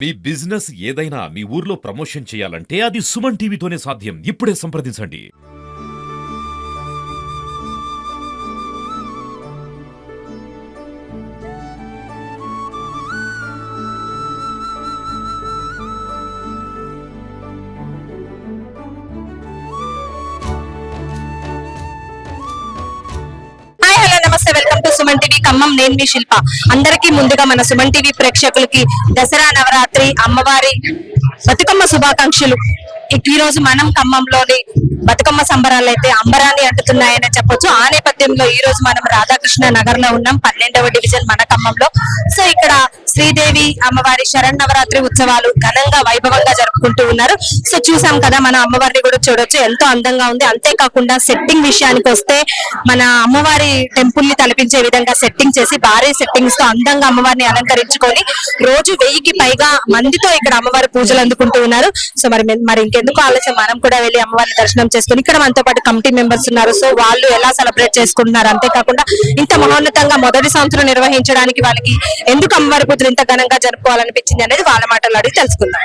మీ business ఏదైనా మీ ఊర్లో promotion చేయాలంటే అది సుమన్ టీవీతోనే సాధ్యం. ఇప్పుడే సంప్రదించండి. నమస్తే, welcome to Suman TV Khammam. నేను మీ శిల్ప. అందరికీ ముందుగా మన సుమన్ టీవీ ప్రేక్షకులకి దసరా నవరాత్రి అమ్మవారి బతుకమ్మ శుభాకాంక్షలు. ఈ రోజు మనం ఖమ్మంలోని బతుకమ్మ సంబరాలు అయితే అంబరాన్ని అంటున్నాయని చెప్పొచ్చు. ఆ నేపథ్యంలో ఈ రోజు మనం రాధాకృష్ణ నగర్ లో ఉన్నాం, 12వ డివిజన్ మన ఖమ్మంలో. సో ఇక్కడ శ్రీదేవి అమ్మవారి శరన్నవరాత్రి ఉత్సవాలు ఘనంగా వైభవంగా జరుపుకుంటూ ఉన్నారు. సో చూసాం కదా, మన అమ్మవారిని కూడా చూడొచ్చు, ఎంతో అందంగా ఉంది. అంతేకాకుండా సెట్టింగ్ విషయానికి వస్తే మన అమ్మవారి టెంపుల్ ని తలపించే విధంగా సెట్టింగ్ చేసి భారీ సెట్టింగ్స్ తో అందంగా అమ్మవారిని అలంకరించుకొని రోజు 1000కి పైగా మందితో ఇక్కడ అమ్మవారి పూజలు అందుకుంటూ ఉన్నారు. సో మరి ఇంకెందుకు ఆలస్యం, మనం కూడా వెళ్ళి అమ్మవారిని దర్శనం చేసుకుని ఇక్కడ మనతో పాటు కమిటీ మెంబర్స్ ఉన్నారు. సో వాళ్ళు ఎలా సెలబ్రేట్ చేసుకుంటున్నారు, అంతేకాకుండా ఇంత మహోన్నతంగా మొదటి సంవత్సరం నిర్వహించడానికి వాళ్ళకి ఎందుకు అమ్మవారి పూజలు ఇంత ఘనంగా జరుపుకోవాలనిపించింది అనేది వాళ్ళ మాటలు అడిగి తెలుసుకుందాం.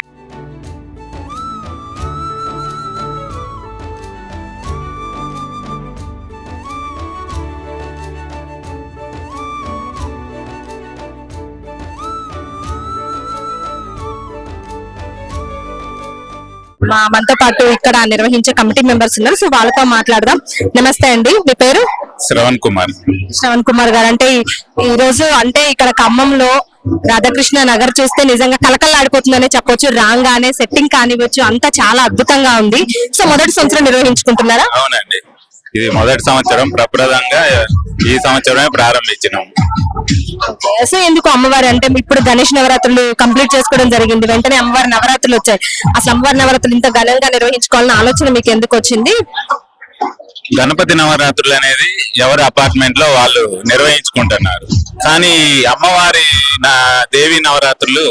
మనతో పాటు ఇక్కడ నిర్వహించే కమిటీ మెంబర్స్ ఉన్నారు. సో వాళ్ళతో మాట్లాడదాం. నమస్తే అండి, మీ పేరు? శ్రవణ్ కుమార్. శ్రవణ్ కుమార్ గారు, అంటే ఈ రోజు అంటే ఇక్కడ ఖమ్మంలో రాధాకృష్ణ నగర్ చూస్తే నిజంగా కలకల్లాడిపోతుందనే చెప్పొచ్చు. రాగానే సెట్టింగ్ కానివచ్చు, అంతా చాలా అద్భుతంగా ఉంది. సో మొదటి సంవత్సరం నిర్వహించుకుంటున్నారా? అవునండి, ఇది మొదటి సంవత్సరం. ప్రప్రదంగా ఈ సంవత్సరమే ప్రారంభించినాం. సో ఎందుకు అమ్మవారి అంటే ఇప్పుడు గణేష్ నవరాత్రులు కంప్లీట్ చేసుకోవడం జరిగింది, వెంటనే అమ్మవారి నవరాత్రులు వచ్చాయి. అసలు అమ్మవారి నవరాత్రులు ఇంత ఘనంగా నిర్వహించుకోవాలన్న ఆలోచన మీకు ఎందుకు వచ్చింది? గణపతి నవరాత్రులు అనేది ఎవరి అపార్ట్మెంట్ లో వాళ్ళు నిర్వహించుకుంటున్నారు. కానీ అమ్మవారి దేవి నవరాత్రులు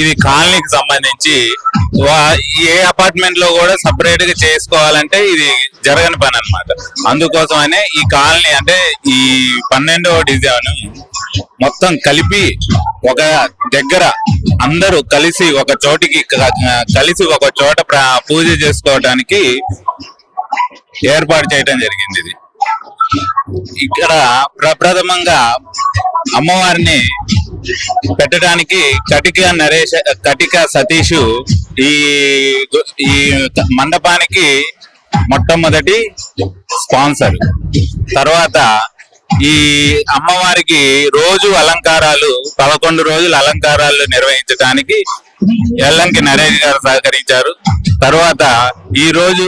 ఇది కాలనీకి సంబంధించి ఏ అపార్ట్మెంట్ లో కూడా సపరేట్ గా చేసుకోవాలంటే ఇది జరగని పని అన్నమాట. అందుకోసమనే ఈ కాలనీ అంటే ఈ 12వ డివిజన్ మొత్తం కలిపి ఒక దగ్గర అందరూ కలిసి ఒక చోటికి కలిసి ఒక చోట పూజ చేసుకోవడానికి ఏర్పాటు చేయడం జరిగింది. ఇది ఇక్కడ ప్రప్రథమంగా అమ్మవారిని పెట్టడానికి కటిక సతీష్ ఈ మండపానికి మొట్టమొదటి స్పాన్సర్. తర్వాత ఈ అమ్మవారికి రోజు అలంకారాలు 11 రోజులు అలంకారాలు నిర్వహించడానికి ఎల్లంకి నరేష్ గారు సహకరించారు. తర్వాత ఈ రోజు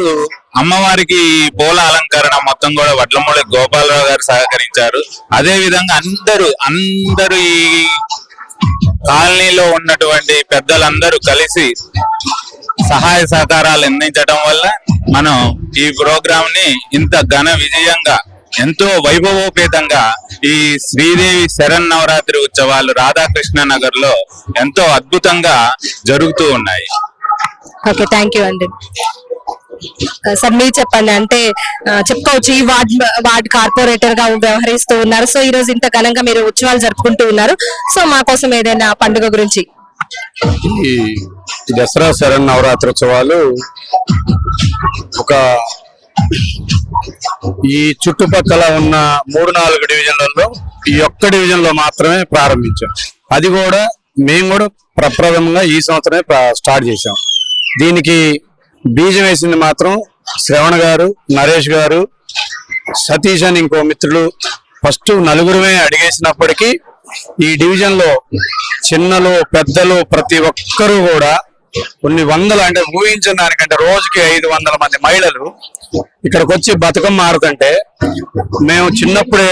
అమ్మవారికి పూల అలంకరణ మొత్తం కూడా వడ్లమూడి గోపాలరావు గారు సహకరించారు. అదే విధంగా అందరూ ఈ కాలనీలో ఉన్నటువంటి పెద్దలందరూ కలిసి సహాయ సహకారాలు అందించడం వల్ల మనం ఈ ప్రోగ్రామ్ ని ఇంత ఘన విజయంగా ఎంతో వైభవోపేతంగా ఈ శ్రీదేవి శరన్నవరాత్రి ఉత్సవాలు రాధాకృష్ణ నగర్ లో ఎంతో అద్భుతంగా జరుగుతూ ఉన్నాయి. ఓకే, థ్యాంక్ యూ అండి. సార్ మీరు చెప్పండి, అంటే చెప్పుకోవచ్చు ఈ వార్డ్ కార్పొరేటర్ గా వ్యవహరిస్తూ ఉన్నారు. సో ఈ రోజు ఇంత ఘనంగా మీరు ఉత్సవాలు జరుపుకుంటూ ఉన్నారు. సో మా కోసం ఏదైనా పండుగ గురించి. ఈ దసరా శరణ్ నవరాత్రి ఉత్సవాలు ఈ చుట్టుపక్కల ఉన్న 3-4 డివిజన్లలో ఈ ఒక్క డివిజన్ లో మాత్రమే ప్రారంభించాం. అది కూడా మేము కూడా ప్రప్రథమంగా ఈ సంవత్సరమే స్టార్ట్ చేశాం. దీనికి బీజం వేసింది మాత్రం శ్రవణ్ గారు, నరేష్ గారు, సతీష్ అని ఇంకో మిత్రులు. ఫస్ట్ నలుగురుమే అడిగేసినప్పటికీ ఈ డివిజన్ లో చిన్నలు పెద్దలు ప్రతి ఒక్కరూ కూడా కొన్ని వందల, అంటే ఊహించిన దానికంటే రోజుకి 500 మంది మహిళలు ఇక్కడికి వచ్చి బతుకమ్మ ఆడుతుంటే, మేము చిన్నప్పుడే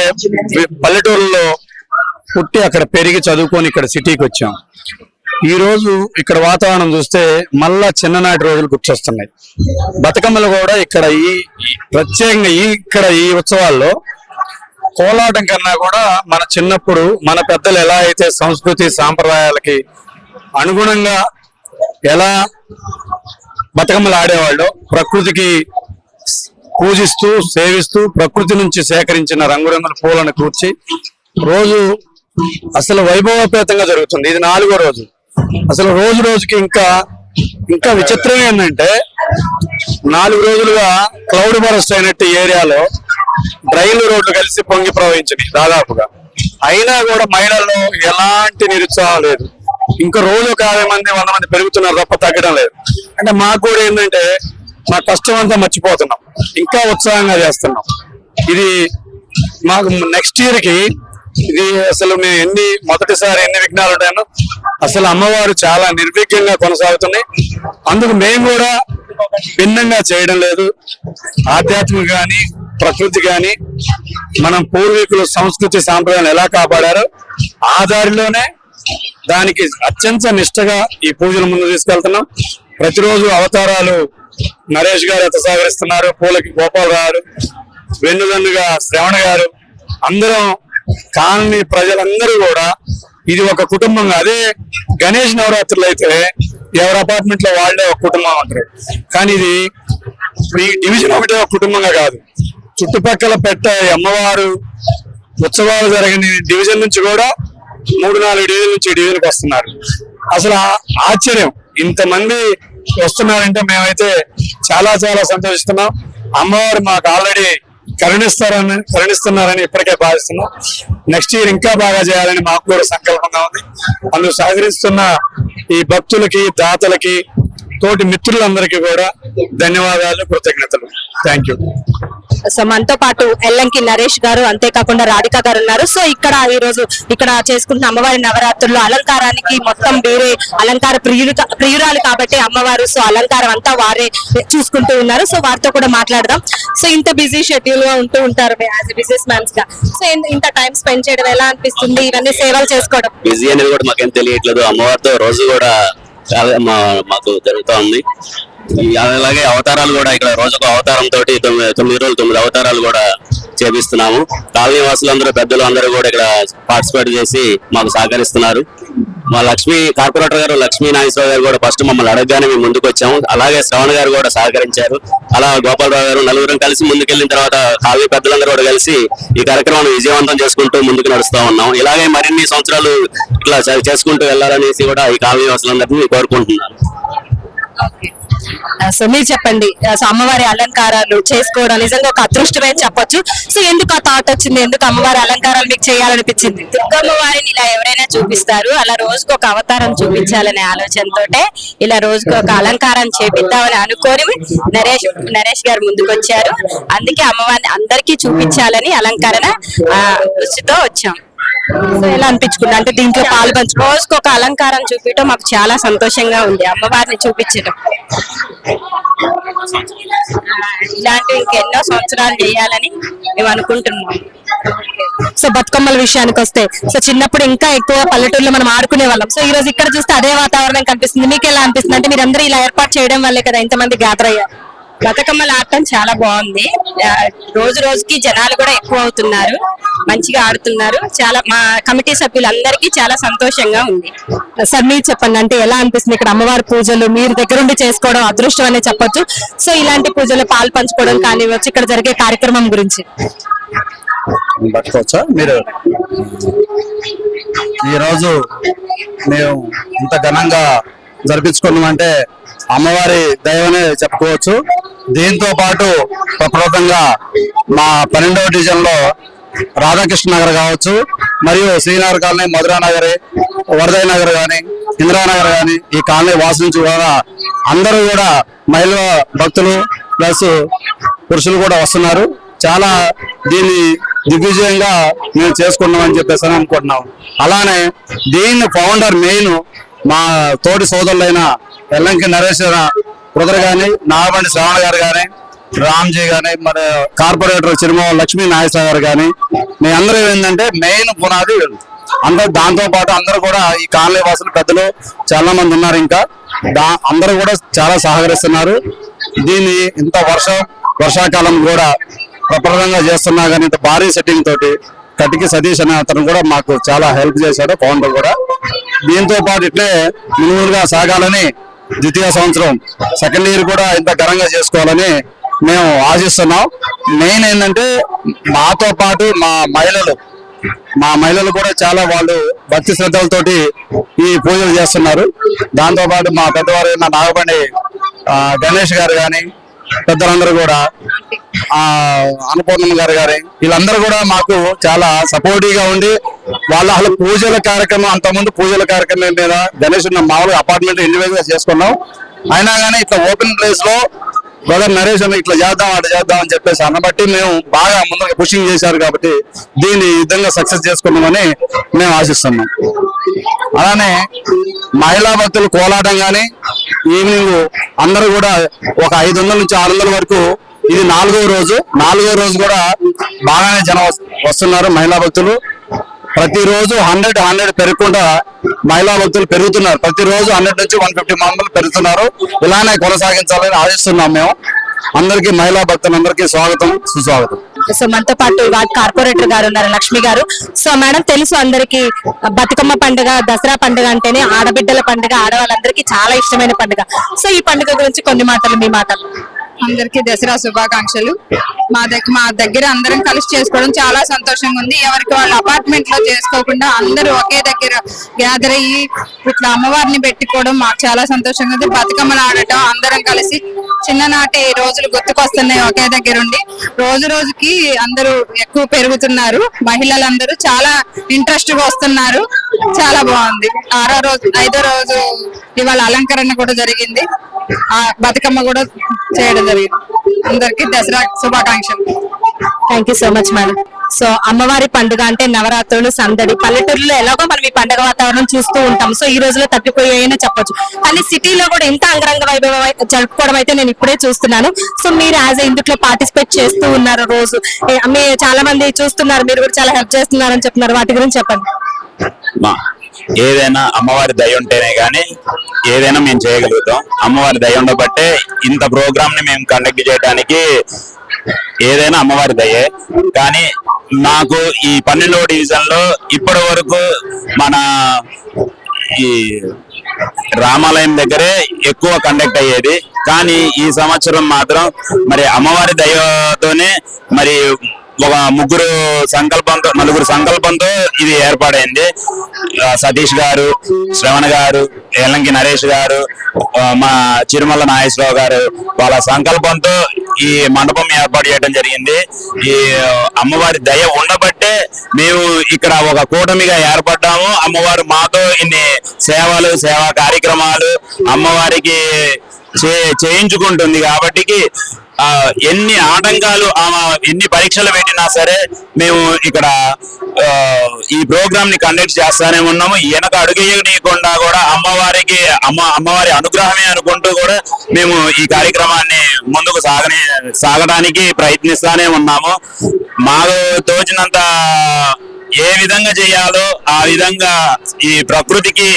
పల్లెటూరులో పుట్టి అక్కడ పెరిగి చదువుకొని ఇక్కడ సిటీకి వచ్చాం. ఈ రోజు ఇక్కడ వాతావరణం చూస్తే మళ్ళా చిన్ననాటి రోజులు గుర్తొస్తున్నాయి. బతుకమ్మలు కూడా ఇక్కడ ప్రత్యేకంగా ఇక్కడ ఈ ఉత్సవాల్లో కోలాటం కన్నా కూడా మన చిన్నప్పుడు మన పెద్దలు ఎలా అయితే సంస్కృతి సాంప్రదాయాలకి అనుగుణంగా ఎలా బతుకమ్మలు ఆడేవాళ్ళు, ప్రకృతికి పూజిస్తూ సేవిస్తూ ప్రకృతి నుంచి సేకరించిన రంగురంగుల పూలను కూర్చి రోజు అసలు వైభవోపేతంగా జరుగుతుంది. ఇది 4వ రోజు. అసలు రోజు రోజుకి ఇంకా ఇంకా విచిత్రం ఏంటంటే 4 రోజులుగా క్లౌడ్ బరస్ట్ అయినట్టు ఏరియాలో డ్రైన్లు రోడ్లు కలిసి పొంగి ప్రవహించినాయి దాదాపుగా. అయినా కూడా మహిళల్లో ఎలాంటి నిరుత్సాహం లేదు. ఇంకా రోజు ఒక 50 మంది 100 మంది పెరుగుతున్నారు తప్ప తగ్గడం లేదు. అంటే మాకు కూడా ఏంటంటే మా కష్టం అంతా మర్చిపోతున్నాం, ఇంకా ఉత్సాహంగా చేస్తున్నాం. ఇది మాకు నెక్స్ట్ ఇయర్ కి ఇది అసలు మేము మొదటిసారి ఎన్ని విఘ్నాలు ఉంటాయో అసలు అమ్మవారు చాలా నిర్విఘ్నంగా కొనసాగుతున్నాయి. అందుకు మేము కూడా భిన్నంగా చేయడం లేదు. ఆధ్యాత్మిక గాని ప్రకృతి గాని మనం పూర్వీకులు సంస్కృతి సాంప్రదాయాలు ఎలా కాపాడారో ఆ దారిలోనే దానికి అత్యంత నిష్టగా ఈ పూజలు ముందు తీసుకెళ్తున్నాం. ప్రతిరోజు అవతారాలు నరేష్ గారు ఎంత సహకరిస్తున్నారు, పూలకి గోపాలరావు, వెన్నుదన్నుగా శ్రవణ గారు, అందరం కాలనీ ప్రజలందరూ కూడా ఇది ఒక కుటుంబంగా. అదే గణేష్ నవరాత్రులు అయితే ఎవరి అపార్ట్మెంట్ లో వాళ్ళే ఒక కుటుంబం అంటారు, కానీ ఇది ఈ డివిజన్ ఒకటే ఒక కుటుంబంగా కాదు. చుట్టుపక్కల అమ్మవారు ఉత్సవాలు జరిగిన డివిజన్ నుంచి కూడా 3-4 డివిజన్ నుంచి ఈ డివిజన్కి వస్తున్నారు. అసలు ఆశ్చర్యం, ఇంతమంది వస్తున్నారంటే మేమైతే చాలా చాలా సంతోషిస్తున్నాం. అమ్మవారు మాకు ఆల్రెడీ కరుణిస్తున్నారని ఇప్పటికే భావిస్తున్నాం. నెక్స్ట్ ఇయర్ ఇంకా బాగా చేయాలని మాకు కూడా సంకల్పంగా ఉంది. అందుకు సహకరిస్తున్న ఈ భక్తులకి, దాతలకి, తోటి మిత్రులందరికీ కూడా ధన్యవాదాలు, కృతజ్ఞతలు. Thank you. సో మనతో పాటు ఎల్లంకి నరేష్ గారు, అంతేకాకుండా రాధిక గారు ఉన్నారు. సో ఇక్కడ ఈ రోజు ఇక్కడ చేసుకుంటున్న అమ్మవారి నవరాత్రుల్లో అలంకారానికి మొత్తం వేరే అలంకార ప్రియురాలు కాబట్టి అమ్మవారు, సో అలంకారం అంతా వారే చూసుకుంటూ ఉన్నారు. సో వారితో కూడా మాట్లాడదాం. సో ఇంత బిజీ షెడ్యూల్ గా ఉంటూ ఉంటారు యాజ్ ఎ బిజినెస్ మ్యాన్స్ గా, సో ఇంత టైం స్పెండ్ చేయడం ఎలా అనిపిస్తుంది? ఇవన్నీ సేవలు చేసుకోవడం బిజీ అనేది కూడా మాకేం తెలియట్లేదు. అమ్మవారితో రోజు కూడా చాలా మాకు జరుగుతూ ఉంది. అలాగే అవతారాలు కూడా ఇక్కడ రోజుకు అవతారం తోటి 9 రోజులు 9 అవతారాలు కూడా చేపిస్తున్నాము. కాలనీ వాసులందరూ, పెద్దలు అందరూ కూడా ఇక్కడ పార్టిసిపేట్ చేసి మాకు సహకరిస్తున్నారు. మా కార్పొరేటర్ గారు లక్ష్మీ నాగేశ్వరరావు గారు కూడా ఫస్ట్ మమ్మల్ని అడగగానే మేము ముందుకు వచ్చాము. అలాగే శ్రవణ గారు కూడా సహకరించారు. అలా గోపాలరావు గారు, నలుగురం కలిసి ముందుకెళ్ళిన తర్వాత కాలనీ పెద్దలందరూ కూడా కలిసి ఈ కార్యక్రమాన్ని విజయవంతం చేసుకుంటూ ముందుకు నడుస్తూ ఉన్నాం. ఇలాగే మరిన్ని సంవత్సరాలు ఇట్లా చేసుకుంటూ వెళ్ళాలనేసి కూడా ఈ కాలనీ వాసులందరినీ కోరుకుంటున్నాను. సో మీరు చెప్పండి, సో అమ్మవారి అలంకారాలు చేసుకోవడం నిజంగా ఒక అదృష్టమే చెప్పొచ్చు. సో ఎందుకు ఆ థాట్ వచ్చింది? ఎందుకు అమ్మవారి అలంకారాలు మీకు చేయాలనిపించింది? దుర్గమ్మవారిని ఇలా ఎవరైనా చూపిస్తారు, అలా రోజుకు ఒక అవతారం చూపించాలనే ఆలోచనతోటే ఇలా రోజుకు ఒక అలంకారం చేపిద్దామని అనుకోని నరేష్ గారు ముందుకు వచ్చారు. అందుకే అమ్మవారిని అందరికీ చూపించాలని అలంకరణ దృష్టితో వచ్చాం. సో ఎలా అనిపించుకుంటా అంటే దీంట్లో పాల్పంచు రోజుకు ఒక అలంకారం చూపించడం మాకు చాలా సంతోషంగా ఉంది. అమ్మవారిని చూపించడం ఇలాంటివి ఇంకెన్నో సంవత్సరాలు చేయాలని మేము అనుకుంటున్నాం. సో బతుకమ్మల విషయానికి వస్తే, సో చిన్నప్పుడు ఇంకా ఎక్కువ పల్లెటూరులో మనం ఆడుకునే వాళ్ళం. సో ఈ రోజు ఇక్కడ చూస్తే అదే వాతావరణం కనిపిస్తుంది. మీకు ఎలా అనిపిస్తుంది? అంటే మీరు అందరూ ఇలా ఏర్పాటు చేయడం వల్లే కదా ఇంతమంది గ్యాదర్ అయ్యారు. బతుకమ్మలు ఆడటం చాలా బాగుంది. రోజు రోజుకి జనాలు కూడా ఎక్కువ అవుతున్నారు, మంచిగా ఆడుతున్నారు. చాలా మా కమిటీ సభ్యులందరికీ చాలా సంతోషంగా ఉంది. సార్ మీరు చెప్పండి, అంటే ఎలా అనిపిస్తుంది ఇక్కడ అమ్మవారి పూజలు మీరు దగ్గరుండి చేసుకోవడం అదృష్టం అనే చెప్పొచ్చు. సో ఇలాంటి పూజలు పాలు పంచుకోవడం కానివచ్చు, ఇక్కడ జరిగే కార్యక్రమం గురించి పట్టుకోవచ్చా? మీరు ఈరోజు మేము ఇంత ఘనంగా జరిపించుకున్నామంటే అమ్మవారి దైవనే చెప్పుకోవచ్చు. దీంతో పాటు ప్రప్రదంగా మా 12వ డివిజన్ లో రాధాకృష్ణ నగర్ కావచ్చు, మరియు శ్రీనగర్ కాలనీ, మధురా నగర్, వరదయ్య నగర్ గాని, ఇందిరానగర్ గాని, ఈ కాలనీ వాసు నుంచి కూడా అందరూ కూడా మహిళా భక్తులు ప్లస్ పురుషులు కూడా వస్తున్నారు. చాలా దీన్ని దిగ్విజయంగా మేము చేసుకున్నామని చెప్పేసి అనుకుంటున్నాం. అలానే దీన్ని ఫౌండర్ మెయిన్ మా తోటి సోదరులైన ఎల్లంకి నరేష్ బ్రదర్ గాని, నాగబండి శ్రవణ గారు గాని, రామ్జీ గాని, మరి కార్పొరేటర్ చిరుమ లక్ష్మీ నాగేశ్వర గారు గాని, మీ అందరూ ఏంటంటే మెయిన్ పునాది అందరూ. దాంతో పాటు అందరూ కూడా ఈ కాలనీ వాసులు పెద్దలు చాలా మంది ఉన్నారు. ఇంకా అందరూ కూడా చాలా సహకరిస్తున్నారు. దీన్ని ఇంత వర్షాకాలం కూడా ప్రప్రదంగా చేస్తున్నా కానీ ఇంత భారీ సెట్టింగ్ తోటి కటికి సతీష్ అనే అతను కూడా మాకు చాలా హెల్ప్ చేశాడు, ఫౌండర్ కూడా. దీంతో పాటు ఇట్లే ముందుగా సాగాలని, ద్వితీయ సంవత్సరం సెకండ్ ఇయర్ కూడా ఇంత ఘనంగా చేసుకోవాలని మేము ఆశిస్తున్నాం. మెయిన్ ఏంటంటే మాతో పాటు మా మహిళలు మా మహిళలు కూడా చాలా వాళ్ళు భక్తి శ్రద్ధలతోటి ఈ పూజలు చేస్తున్నారు. దాంతో పాటు మా పెద్దవారు నా నాగబండి గణేష్ గారు గాని పెద్దలందరూ కూడా అన్నపూర్ణమ్మ గారు గాని వీళ్ళందరూ కూడా మాకు చాలా సపోర్టివ్ గా ఉండి వాళ్ళ అసలు పూజల కార్యక్రమం అంతకుముందు పూజల కార్యక్రమం మీద గణేష్ మామూలుగా అపార్ట్మెంట్ ఇండివిజువల్ గా చేసుకున్నాం. అయినా కానీ ఇట్లా ఓపెన్ ప్లేస్ లో బ్రదర్ నరేష్ అన్న ఇట్లా చేద్దాం అట్లా చేద్దాం అని చెప్పేసి అన్నబట్టి మేము బాగా ముందుగా పుషింగ్ చేశారు కాబట్టి దీన్ని ఈ విధంగా సక్సెస్ చేసుకున్నామని మేము ఆశిస్తున్నాం. అలానే మహిళా భక్తులు కోలాటం గాని ఈవినింగ్ అందరూ కూడా ఒక 500 నుంచి 600 వరకు ఇది 4వ రోజు కూడా బాగానే జనం వస్తున్నారు మహిళా భక్తులు. ప్రతిరోజు 100 పెరుగుకుంటా మహిళా భక్తులు పెరుగుతున్నారు. ప్రతిరోజు 100 నుంచి 150 మంది పెరుగుతున్నారు. ఇలానే కొనసాగించాలని ఆశిస్తున్నాం మేము. అందరికీ మహిళా భక్తులందరికీ స్వాగతం సుస్వాగతం. సో మనతో పాటు వార్డ్ కార్పొరేటర్ గారు ఉన్నారు లక్ష్మి గారు. సో మేడం తెలుసు అందరికి బతుకమ్మ పండుగ దసరా పండుగ అంటేనే ఆడబిడ్డల పండుగ, ఆడవాళ్ళందరికీ చాలా ఇష్టమైన పండుగ. సో ఈ పండుగ గురించి కొన్ని మాటలు మీ మాటలు. అందరికి దసరా శుభాకాంక్షలు. మా దగ్గర అందరం కలిసి చేసుకోవడం చాలా సంతోషంగా ఉంది. ఎవరికి వాళ్ళ అపార్ట్మెంట్ లో చేసుకోకుండా అందరూ ఒకే దగ్గర గ్యాదర్ అయ్యి ఇట్లా అమ్మవారిని పెట్టుకోవడం మాకు చాలా సంతోషంగా ఉంది. బతుకమ్మలు ఆడటం అందరం కలిసి చిన్ననాటి రోజులు గుర్తుకొస్తున్నాయి. ఒకే దగ్గర ఉండి రోజు రోజుకి అందరూ ఎక్కువ పెరుగుతున్నారు. మహిళలందరూ చాలా ఇంట్రెస్ట్ గా వస్తున్నారు. చాలా బాగుంది. 5వ రోజు ఇవాళ అలంకరణ కూడా జరిగింది. ఆ బతుకమ్మ కూడా చేయడం జరిగింది. అందరికి దసరా శుభాకాంక్షలు. Thank you so much madam. So అమ్మవారి పండుగ అంటే నవరాత్రులు సందడి. పల్లెటూరులో ఎలాగో మనం ఈ పండుగ వాతావరణం చూస్తూ ఉంటాం. సో ఈ రోజులో తప్పిపోయాయని చెప్పొచ్చు. కానీ సిటీలో కూడా ఇంత అంగరంగ వైభవం జరుపుకోవడం అయితే నేను ఇప్పుడే చూస్తున్నాను. సో మీరు యాజ్ ఇందులో పార్టిసిపేట్ చేస్తూ ఉన్నారు. రోజు చాలా మంది చూస్తున్నారు, మీరు కూడా చాలా హెల్ప్ చేస్తున్నారని చెప్తున్నారు. వాటి గురించి చెప్పండి. ఏదైనా అమ్మవారి దయ ఉంటేనే గానీ ఏదైనా మేము చేయగలుగుతాం. అమ్మవారి దయ ఉండబట్టే ఇంత ప్రోగ్రామ్ ని మేము కండక్ట్ చేయడానికి ఏదైనా అమ్మవారి దయే. కానీ నాకు ఈ 12వ డివిజన్ లో ఇప్పటి వరకు మన ఈ రామాలయం దగ్గరే ఎక్కువ కండక్ట్ అయ్యేది. కానీ ఈ సంవత్సరం మాత్రం మరి అమ్మవారి దయతోనే మరి ఒక నలుగురు సంకల్పంతో ఇది ఏర్పాటైంది. సతీష్ గారు, శ్రవణ్ గారు, ఎల్లంకి నరేష్ గారు, మా చిరుమల నాగేశ్వరరావు గారు వాళ్ళ సంకల్పంతో ఈ మండపం ఏర్పాటు చేయడం జరిగింది. ఈ అమ్మవారి దయ ఉండబట్టే మేము ఇక్కడ ఒక కూటమిగా ఏర్పడ్డాము. అమ్మవారు మాతో ఇన్ని సేవా కార్యక్రమాలు అమ్మవారికి చేయించుకుంటుంది. కాబట్టి ఎన్ని ఆటంకాలు ఎన్ని పరీక్షలు పెట్టినా సరే మేము ఇక్కడ ఈ ప్రోగ్రామ్ ని కండక్ట్ చేస్తానే ఉన్నాము. వెనక అడుగేయకుండా కూడా అమ్మవారి అనుగ్రహమే అనుకుంటూ కూడా మేము ఈ కార్యక్రమాన్ని ముందుకు సాగడానికి ప్రయత్నిస్తానే ఉన్నాము. మాకు తోచినంత ఏ విధంగా చేయాలో ఆ విధంగా, ఈ ప్రకృతికి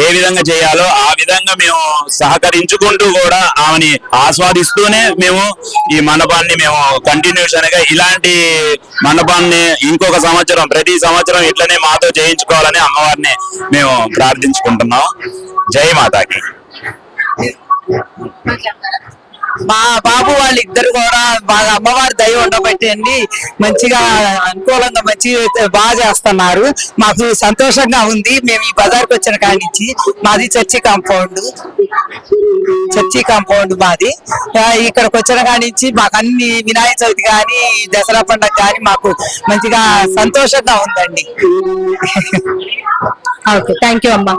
ఏ విధంగా చేయాలో ఆ విధంగా మేము సహకరించుకుంటూ కూడా ఆమెని ఆస్వాదిస్తూనే మేము ఈ మండపాన్ని మేము కంటిన్యూషన్ గా ఇలాంటి మండపాన్ని ఇంకొక సంవత్సరం ప్రతి సంవత్సరం ఇట్లనే మాతో చేయించుకోవాలని అమ్మవారిని మేము ప్రార్థించుకుంటున్నాం. జై మాతాకి. మా బాబు వాళ్ళిద్దరు కూడా బాగా అమ్మవారి దయ ఉండబట్టండి మంచిగా అనుకూలంగా బాగా చేస్తున్నారు. మాకు సంతోషంగా ఉంది. మేము ఈ బజార్కి వచ్చిన కాడి నుంచి మాది చర్చి కాంపౌండ్ మాది. ఇక్కడికి వచ్చిన కాడి నుంచి మాకు అన్ని వినాయక చవితి కానీ దసరా పండుగ కానీ మాకు మంచిగా సంతోషంగా ఉందండి. ఓకే, థ్యాంక్ యూ అమ్మా.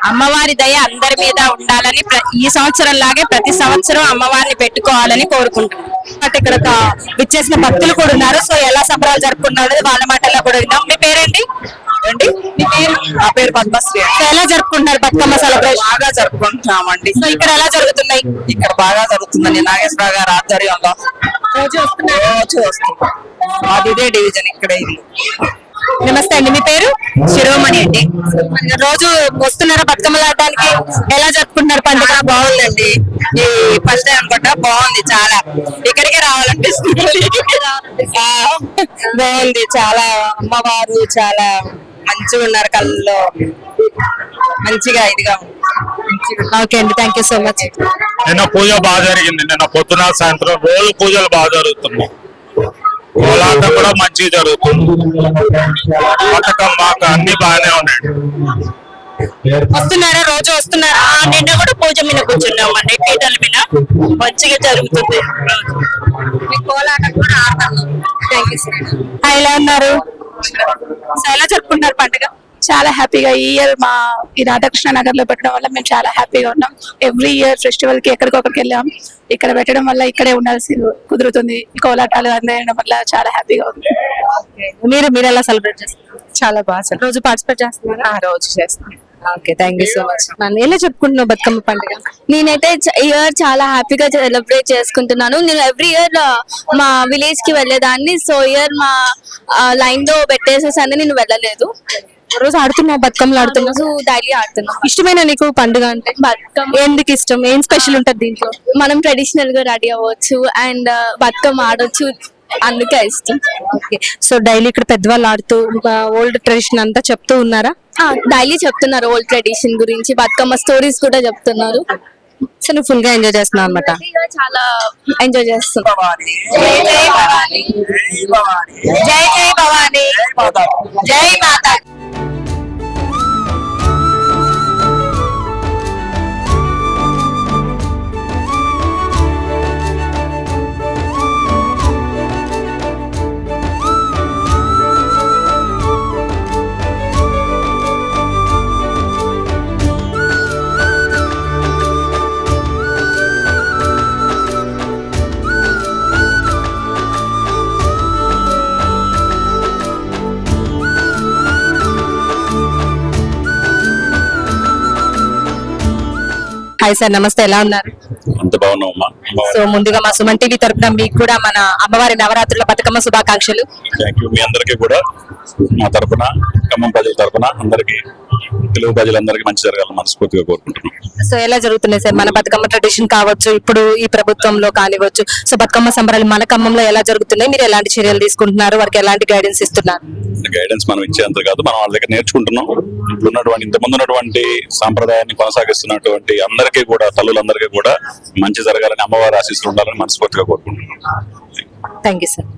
అమ్మవారి దయ అందరి మీద ఉండాలని ఈ సంవత్సరం లాగే ప్రతి సంవత్సరం అమ్మవారిని పెట్టుకోవాలని కోరుకుంటున్నాం. ఇక్కడ విచ్చేసిన భక్తులు కూడా ఉన్నారు. సో ఎలా సంబరాలు జరుపుకున్నారు వాళ్ళ మాటల్లో కూడా విన్నాం. మీ పేరేంటి? మీ పేరు? నా పేరు పద్మశ్రీ. ఎలా జరుపుకుంటున్నారు బతుకమ్మ సెలబ్రేషన్? బాగా జరుపుకుంటున్నామండి. సో ఇక్కడ ఎలా జరుగుతున్నాయి? ఇక్కడ బాగా జరుగుతుందండి. నాగేశ్వరరావు గారు ఆధ్వర్యంలో రోజు వస్తున్నారు. రోజు వస్తుంది. మాది ఇదే డివిజన్ ఇక్కడ. ఇది నమస్తే అండి, మీ పేరు? శిరోమణి అండి. రోజు వస్తున్నారా బతుకమ్మలు ఆడడానికి? ఎలా జరుపుకుంటున్నారు పండుగ? బాగుందండి. ఈ ఫస్ట్ టైం అనుకుంటా బాగుంది. చాలా ఇక్కడికే రావాలనిపిస్తుంది. బాగుంది చాలా. అమ్మవారు చాలా మంచిగా ఉన్నారు. కళ్ళలో మంచిగా ఇదిగా ఉంది. ఓకే అండి, థ్యాంక్ యూ సో మచ్. నిన్న పూజ బాగా జరిగింది. నిన్న పొద్దున సాయంత్రం రోజు పూజలు బాగా జరుగుతున్నాయి. కోలాటం కూడా మంచిగా జరుగుతుంది. బతుకమ్మ అన్ని బాగానే ఉన్నాయి. వస్తున్నారా? రోజు వస్తున్నారా? నిన్న కూడా పూజ మీద కూర్చున్నామండి, పీటల మీద. మంచిగా జరుగుతుంది. కోలాటం కూడా ఆడతాము. Thank you sir. ఎలా ఉన్నారు? సో ఎలా జరుపుకుంటున్నారు పండుగ? చాలా హ్యాపీగా ఈ ఇయర్ మా ఈ రాధాకృష్ణ నగర్ లో పెట్టడం వల్ల మేము చాలా హ్యాపీగా ఉన్నాం. ఎవ్రీ ఇయర్ ఫెస్టివల్ కి ఎక్కడికొక్కడికి వెళ్ళాం. ఇక్కడ పెట్టడం వల్ల ఇక్కడే ఉండాల్సి కుదురుతుంది. కోలాటాలు అందడం వల్ల చాలా హ్యాపీగా ఉంది. మీరు ఎలా సెలబ్రేట్ చేస్తారు? చాలా బాగా రోజు పార్టిసిపేట్ చేస్తున్నారా? రోజు చేస్తాం. Okay, thank you so much. ఎలా చెప్పుకుంటున్నావు బతుకమ్మ పండుగ? నేనైతే ఇయర్ చాలా హ్యాపీగా సెలబ్రేట్ చేసుకుంటున్నాను. నేను ఎవ్రీ ఇయర్ మా విలేజ్ కి వెళ్ళేదాన్ని. సో ఇయర్ మా లైన్ లో పెట్టేసేసాను, నేను వెళ్ళలేదు. రోజు ఆడుతున్నావు? బతుకమ్మలు ఆడుతున్నావు? రోజు డైలీ ఆడుతున్నాను. ఇష్టమైన నీకు పండుగ అంటే? బతుకమ్మ ఎందుకు ఇష్టం? ఏం స్పెషల్ ఉంటది దీంట్లో? మనం ట్రెడిషనల్ గా రెడీ అవ్వచ్చు అండ్ బతుకమ్మ ఆడొచ్చు, అందుకే ఇష్టం. ఓకే, సో డైలీ ఇక్కడ పెద్దవాళ్ళు ఆడుతూ ఓల్డ్ ట్రెడిషన్ అంతా చెప్తూ ఉన్నారా? డైలీ చెప్తున్నారు ఓల్డ్ ట్రెడిషన్ గురించి, బతుకమ్మ స్టోరీస్ కూడా చెప్తున్నారు. సో నువ్వు ఫుల్ గా ఎంజాయ్ చేస్తున్నావు అనమాట. చాలా ఎంజాయ్ చేస్తున్నాం. జై జై భవాని, జై జై భవాని, జై మాతా. హాయ్ సార్, నమస్తే. ఎలా ఉన్నారు? అంత బాగున్నామమ్మా. సో ముందుగా మా సుమన్ టీవీ తరపున మీకు కూడా మన అమ్మవారి నవరాత్రుల బతుకమ్మ శుభాకాంక్షలు. Thank you. మీ అందరికీ కూడా మా తరపున, ఖమ్మం ప్రజల తరపున అందరికీ, తెలుగు ప్రజలందరికీ మంచి జరగాలని మనస్ఫూర్తిగా కోరుకుంటున్నాం. సో ఎలా జరుగుతున్నాయి సార్ మన బతుకమ్మ ట్రెడిషన్ కావచ్చు, ఇప్పుడు ఈ ప్రభుత్వంలో కానివచ్చు, సో బతుకమ్మ సంబరాలు మన ఖమ్మంలో ఎలా జరుగుతున్నాయి? మీరు ఎలాంటి చర్యలు తీసుకుంటున్నారు? వారికి ఎలాంటి గైడెన్స్ ఇస్తున్నారు? గైడెన్స్ మనం ఇచ్చేంత కాదు, మనం వాళ్ళ దగ్గర నేర్చుకుంటున్నాం. ఇప్పుడు ఉన్నటువంటి, ఇంతకుముందు ఉన్నటువంటి సాంప్రదాయాన్ని కొనసాగిస్తున్నటువంటి అందరికీ కూడా, తల్లులందరికీ కూడా మంచి జరగాలని, అమ్మవారి ఆశీస్సులు ఉండాలని మనస్ఫూర్తిగా కోరుకుంటున్నాం. Thank you sir.